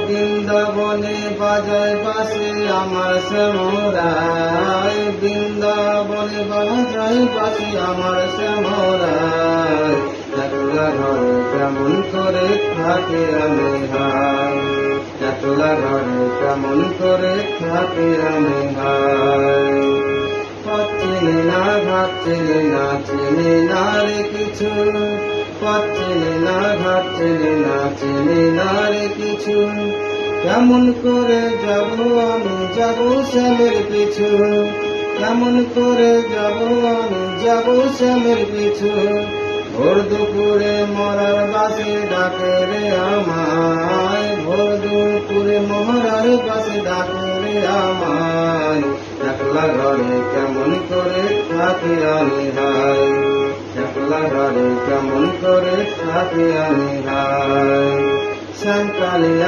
বৃন্দাবনে বাজায় বাসে আমার শ্যামরায়, বৃন্দাবনে বাজায় বাসে আমার শ্যামরায়। একলা ঘরে কেমন করে থাকে আমি হাই, একলা ঘরে কেমন করে থাকে আমি হাই। পথ চিনি না, ঘাট চিনি না, চিনি না রে কিছু, পথ চিনি না, ঘাট চিনি না, চিনি না রে কিছু। কেমন করে যাব আমি, যাব শ্যামের পিছু, কেমন করে যাব আমি, যাব শ্যামের পিছু। ভোর দুপুরে মরার বাসে ডাকে রে আমায়, ভোর দুপুরে মরার বাসে ডাকে রে আমায়। একলা ঘরে কেমন করে থাকি আমি হাই, একলা ঘরে কেমন করে থাকি আমি হাই। শ্যামকালিয়া